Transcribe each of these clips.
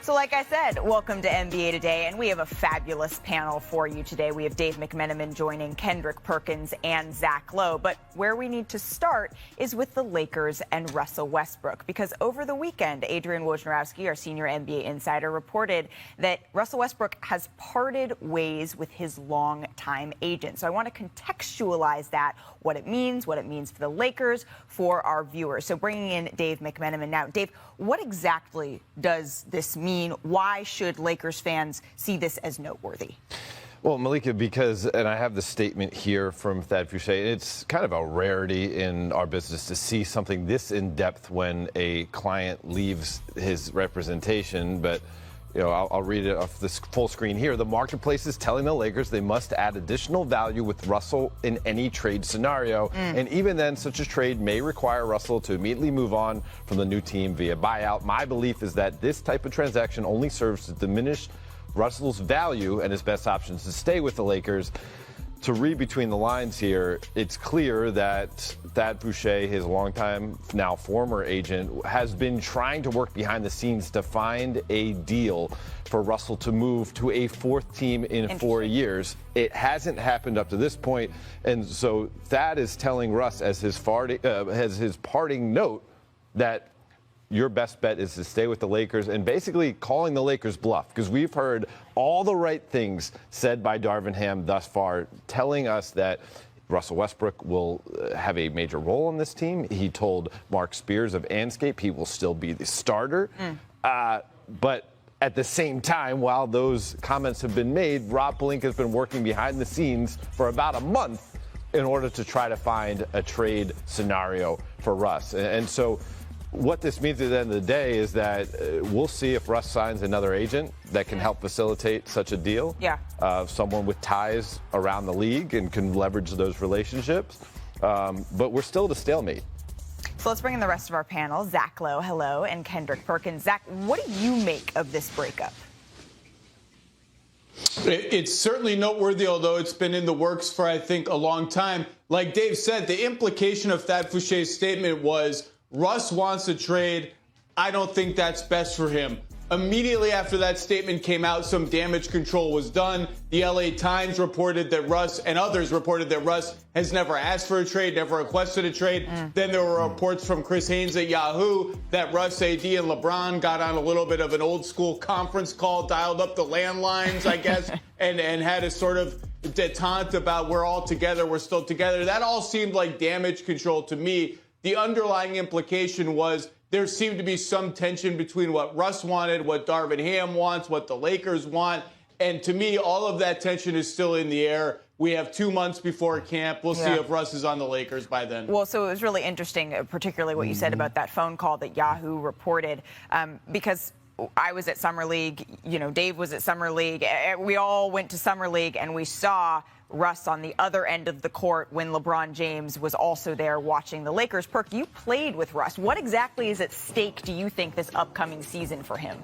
So like I said, welcome to NBA Today, and we have a fabulous panel for you today. We have Dave McMenamin joining Kendrick Perkins and Zach Lowe. But where we need to start is with the Lakers and Russell Westbrook, because over the weekend, Adrian Wojnarowski, our senior NBA insider, reported that Russell Westbrook has parted ways with his longtime agent. So I want to contextualize that, what it means for the Lakers, for our viewers. So bringing in Dave McMenamin now. Dave, what exactly does this mean? Why should Lakers fans see this as noteworthy? Well, Malika, because, and I have the statement here from Thad Fouché, it's kind of a rarity in our business to see something this in-depth when a client leaves his representation, but you know, I'll read it off this full screen here. The marketplace is telling the Lakers they must add additional value with Russell in any trade scenario. And even then, such a trade may require Russell to immediately move on from the new team via buyout. My belief is that this type of transaction only serves to diminish Russell's value and his best options to stay with the Lakers. To read between the lines here, it's clear that Thad Fouché, his longtime, now former agent, has been trying to work behind the scenes to find a deal for Russell to move to a fourth team in 4 years. It hasn't happened up to this point, and so Thad is telling Russ as his parting note that your best bet is to stay with the Lakers, and basically calling the Lakers bluff, because we've heard all the right things said by Darvin Ham thus far, telling us that Russell Westbrook will have a major role on this team. He told Mark Spears of Anscape he will still be the starter. But at the same time, while those comments have been made, Rob Pelinka has been working behind the scenes for about a month in order to try to find a trade scenario for Russ. And so what this means at the end of the day is that we'll see if Russ signs another agent that can help facilitate such a deal. Someone with ties around the league and can leverage those relationships. But we're still at a stalemate. So let's bring in the rest of our panel. Zach Lowe, hello, and Kendrick Perkins. Zach, what do you make of this breakup? It's certainly noteworthy, although it's been in the works for, I think, a long time. Like Dave said, the implication of Thad Fouché's statement was Russ wants a trade. I don't think that's best for him. Immediately after that statement came out, some damage control was done. The LA Times reported that Russ, and others reported that Russ has never asked for a trade, never requested a trade. Then there were reports from Chris Haynes at Yahoo that Russ, AD, and LeBron got on a little bit of an old school conference call, dialed up the landlines, I guess, and had a sort of detente about we're all together, we're still together. That all seemed like damage control to me. The underlying implication was there seemed to be some tension between what Russ wanted, what Darvin Ham wants, what the Lakers want. And to me, all of that tension is still in the air. We have 2 months before camp. We'll see if Russ is on the Lakers by then. Well, so it was really interesting, particularly what you said about that phone call that Yahoo reported, because I was at Summer League, you know, Dave was at Summer League. We all went to Summer League, and we saw Russ on the other end of the court when LeBron James was also there watching the Lakers. Perk, you played with Russ. What exactly is at stake, do you think, this upcoming season for him?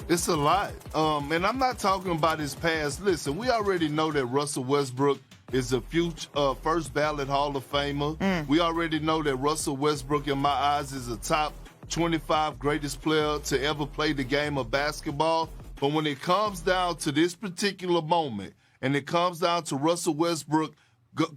It's a lot. And I'm not talking about his past. Listen, we already know that Russell Westbrook is a future first ballot Hall of Famer. We already know that Russell Westbrook, in my eyes, is a top 25 greatest player to ever play the game of basketball. But when it comes down to this particular moment, and it comes down to Russell Westbrook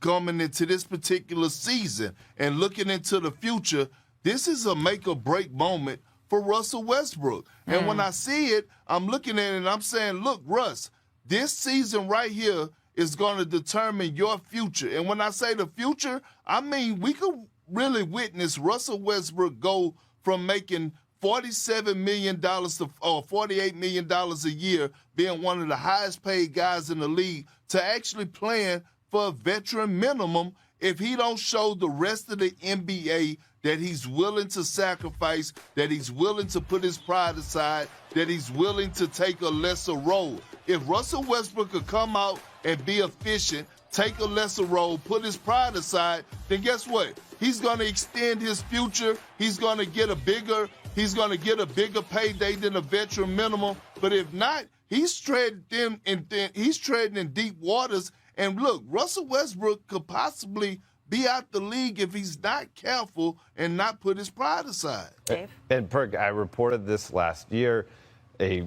coming into this particular season and looking into the future, this is a make-or-break moment for Russell Westbrook. And when I see it, I'm looking at it and I'm saying, look, Russ, this season right here is going to determine your future. And when I say the future, I mean we could really witness Russell Westbrook go from making $47 million to $48 million a year, being one of the highest paid guys in the league, to actually playing for a veteran minimum if he don't show the rest of the NBA that he's willing to sacrifice, that he's willing to put his pride aside, that he's willing to take a lesser role. If Russell Westbrook could come out and be efficient, take a lesser role, put his pride aside, then guess what? He's going to extend his future. He's going to get a bigger payday than a veteran minimum. But if not, he's treading in deep waters. And look, Russell Westbrook could possibly be out the league if he's not careful and not put his pride aside. Dave? And Perk, I reported this last year. A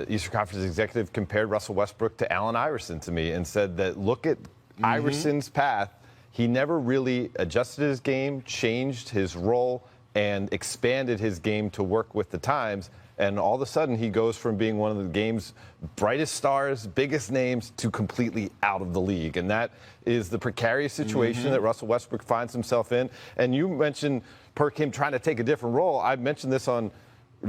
Eastern Conference executive compared Russell Westbrook to Allen Iverson to me and said that look at Iverson's path. He never really adjusted his game, changed his role, and expanded his game to work with the times. And all of a sudden, he goes from being one of the game's brightest stars, biggest names, to completely out of the league. And that is the precarious situation that Russell Westbrook finds himself in. And you mentioned, Perk, him trying to take a different role. I mentioned this on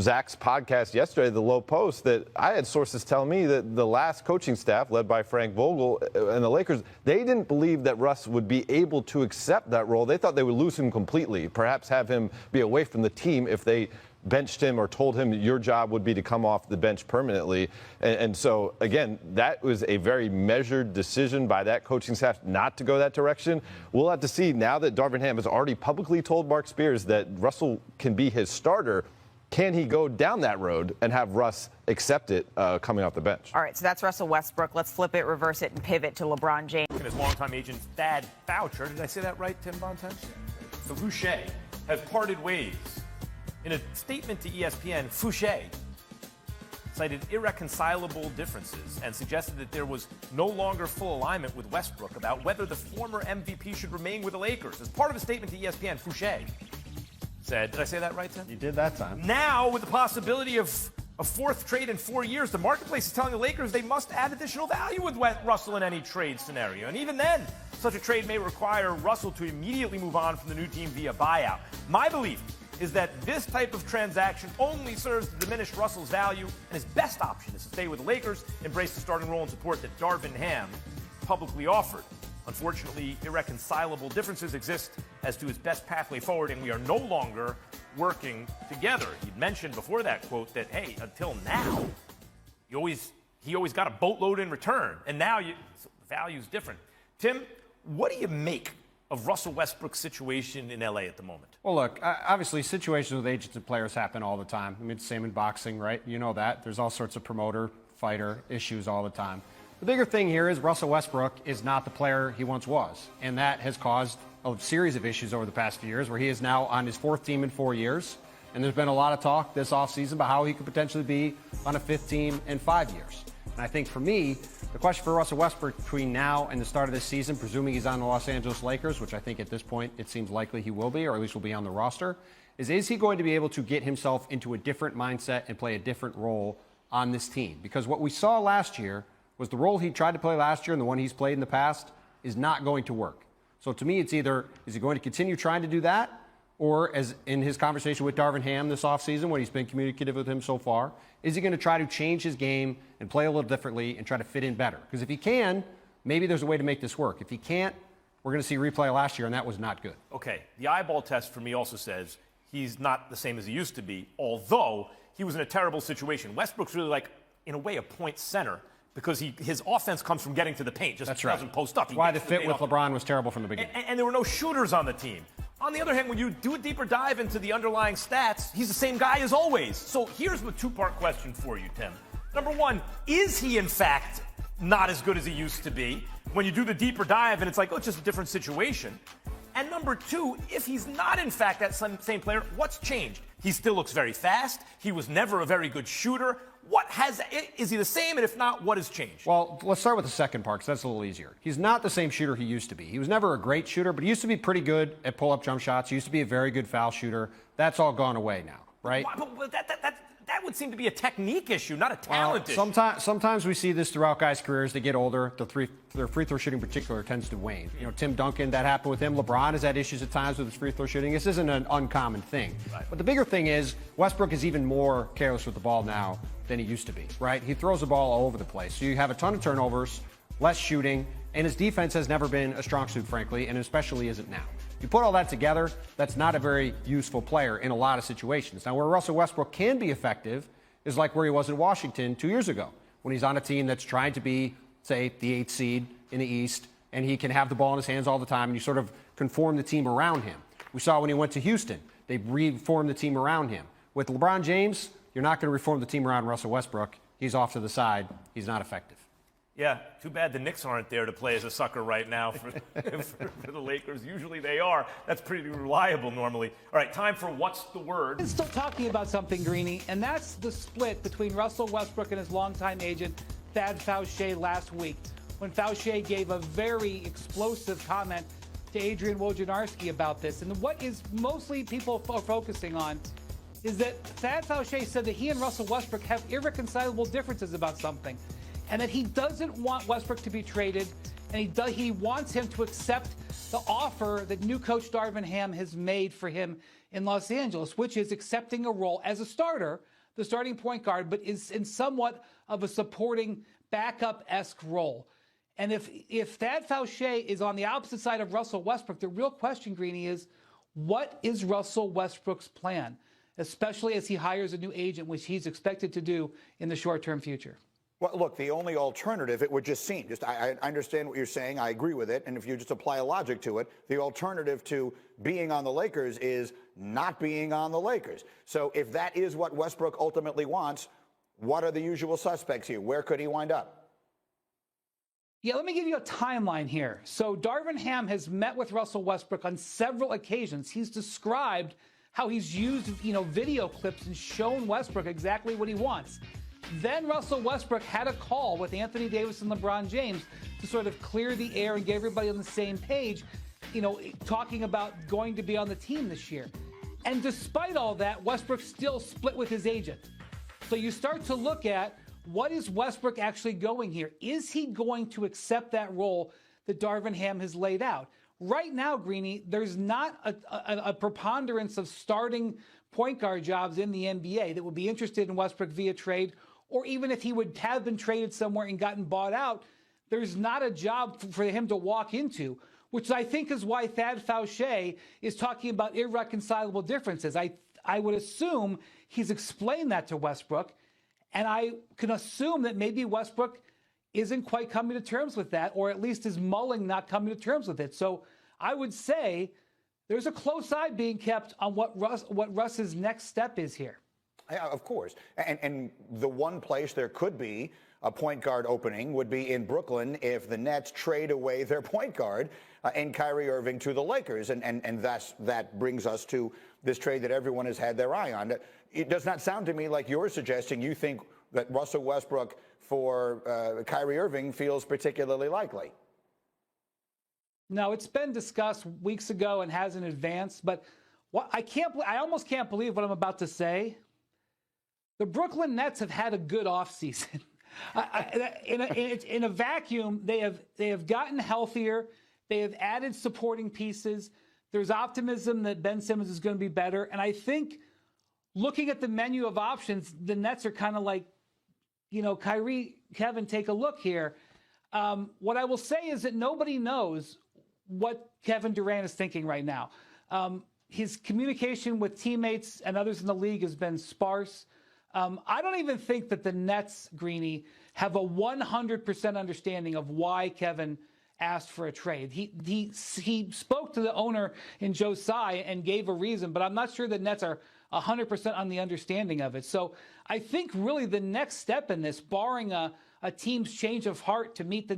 Zach's podcast yesterday, The Low Post, that I had sources telling me that the last coaching staff, led by Frank Vogel and the Lakers, they didn't believe that Russ would be able to accept that role. They thought they would lose him completely, perhaps have him be away from the team if they benched him or told him your job would be to come off the bench permanently. And so, again, that was a very measured decision by that coaching staff not to go that direction. We'll have to see now that Darvin Ham has already publicly told Mark Spears that Russell can be his starter. Can he go down that road and have Russ accept it coming off the bench? All right, so that's Russell Westbrook. Let's flip it, reverse it, and pivot to LeBron James. And his longtime agent, Thad Foucher, did I say that right, Tim Bontemps? So Fouché have parted ways. In a statement to ESPN, Fouché cited irreconcilable differences and suggested that there was no longer full alignment with Westbrook about whether the former MVP should remain with the Lakers. As part of a statement to ESPN, Fouché said, did I say that right, Tim? You did that time. Now, with the possibility of a fourth trade in 4 years, the marketplace is telling the Lakers they must add additional value with Russell in any trade scenario. And even then, such a trade may require Russell to immediately move on from the new team via buyout. My belief is that this type of transaction only serves to diminish Russell's value, and his best option is to stay with the Lakers, embrace the starting role and support that Darvin Ham publicly offered. Unfortunately, irreconcilable differences exist as to his best pathway forward, and we are no longer working together. He'd mentioned before that quote that, hey, until now, he always got a boatload in return, and now the value's different. Tim, what do you make of Russell Westbrook's situation in LA at the moment? Well, look, obviously situations with agents and players happen all the time. I mean, it's the same in boxing, right? You know that. There's all sorts of promoter, fighter issues all the time. The bigger thing here is Russell Westbrook is not the player he once was, and that has caused a series of issues over the past few years where he is now on his fourth team in 4 years, and there's been a lot of talk this offseason about how he could potentially be on a fifth team in 5 years. And I think for me, the question for Russell Westbrook between now and the start of this season, presuming he's on the Los Angeles Lakers, which I think at this point it seems likely he will be, or at least will be on the roster, is he going to be able to get himself into a different mindset and play a different role on this team? Because what we saw last year was the role he tried to play last year and the one he's played in the past is not going to work. So to me, it's either, is he going to continue trying to do that, or as in his conversation with Darvin Ham this offseason, when he's been communicative with him so far, is he going to try to change his game and play a little differently and try to fit in better? Because if he can, maybe there's a way to make this work. If he can't, we're going to see a replay last year, and that was not good. Okay, the eyeball test for me also says he's not the same as he used to be, although he was in a terrible situation. Westbrook's really like, in a way, a point center, because his offense comes from getting to the paint, just doesn't post up. That's why the fit with LeBron was terrible from the beginning. And there were no shooters on the team. On the other hand, when you do a deeper dive into the underlying stats, he's the same guy as always. So here's the two-part question for you, Tim. Number one, is he in fact not as good as he used to be? When you do the deeper dive and it's like, oh, it's just a different situation. And number two, if he's not in fact that same player, what's changed? He still looks very fast. He was never a very good shooter. Is he the same? And if not, what has changed? Well, let's start with the second part, because that's a little easier. He's not the same shooter he used to be. He was never a great shooter, but he used to be pretty good at pull-up jump shots. He used to be a very good foul shooter. That's all gone away now, right? But that would seem to be a technique issue, not a talent issue. Sometimes we see this throughout guys' careers. They get older. Their free throw shooting in particular tends to wane. You know, Tim Duncan, that happened with him. LeBron has had issues at times with his free throw shooting. This isn't an uncommon thing. Right. But the bigger thing is Westbrook is even more careless with the ball now than he used to be, right? He throws the ball all over the place. So you have a ton of turnovers, less shooting, and his defense has never been a strong suit, frankly, and especially isn't now. You put all that together, that's not a very useful player in a lot of situations. Now, where Russell Westbrook can be effective is like where he was in Washington 2 years ago, when he's on a team that's trying to be, say, the 8th seed in the East, and he can have the ball in his hands all the time, and you sort of conform the team around him. We saw when he went to Houston, they reformed the team around him. With LeBron James, you're not going to reform the team around Russell Westbrook. He's off to the side. He's not effective. Yeah, too bad the Knicks aren't there to play as a sucker right now for the Lakers. Usually they are. That's pretty reliable normally. All right, time for What's the Word? I'm still talking about something, Greeny, and that's the split between Russell Westbrook and his longtime agent, Thad Fauché, last week, when Fauché gave a very explosive comment to Adrian Wojnarowski about this. And what is mostly people are focusing on is that Thad Fauché said that he and Russell Westbrook have irreconcilable differences about something, and that he doesn't want Westbrook to be traded, and he wants him to accept the offer that new coach Darvin Ham has made for him in Los Angeles, which is accepting a role as a starter, the starting point guard, but is in somewhat of a supporting backup-esque role. And if Thad Fauché is on the opposite side of Russell Westbrook, the real question, Greeny, is what is Russell Westbrook's plan, especially as he hires a new agent, which he's expected to do in the short-term future? Well, look, the only alternative, it would just seem, I understand what you're saying, I agree with it, and if you just apply a logic to it, the alternative to being on the Lakers is not being on the Lakers. So if that is what Westbrook ultimately wants, what are the usual suspects here? Where could he wind up? Yeah, let me give you a timeline here. So Darvin Ham has met with Russell Westbrook on several occasions. He's described how he's used, video clips and shown Westbrook exactly what he wants. Then Russell Westbrook had a call with Anthony Davis and LeBron James to sort of clear the air and get everybody on the same page, talking about going to be on the team this year. And despite all that, Westbrook still split with his agent. So you start to look at, what is Westbrook actually going here? Is he going to accept that role that Darvin Ham has laid out? Right now, Greeny, there's not a preponderance of starting point guard jobs in the NBA that would be interested in Westbrook via trade, or even if he would have been traded somewhere and gotten bought out, there's not a job for him to walk into, which I think is why Thad Fauché is talking about irreconcilable differences. I would assume he's explained that to Westbrook, and I can assume that maybe Westbrook isn't quite coming to terms with that, or at least is mulling not coming to terms with it. So I would say there's a close eye being kept on what Russ's next step is here. Yeah, of course. And the one place there could be a point guard opening would be in Brooklyn if the Nets trade away their point guard in Kyrie Irving to the Lakers. And that brings us to this trade that everyone has had their eye on. It does not sound to me like you're suggesting you think that Russell Westbrook for Kyrie Irving feels particularly likely. No, it's been discussed weeks ago and hasn't advanced. But I almost can't believe what I'm about to say. The Brooklyn Nets have had a good offseason. In a vacuum, they have gotten healthier. They have added supporting pieces. There's optimism that Ben Simmons is going to be better. And I think looking at the menu of options, the Nets are kind of like, Kyrie, Kevin, take a look here. What I will say is that nobody knows what Kevin Durant is thinking right now. His communication with teammates and others in the league has been sparse. I don't even think that the Nets, Greeny, have a 100% understanding of why Kevin asked for a trade. He spoke to the owner in Joe Tsai and gave a reason, but I'm not sure the Nets are 100% on the understanding of it. So I think really the next step in this, barring a team's change of heart to meet the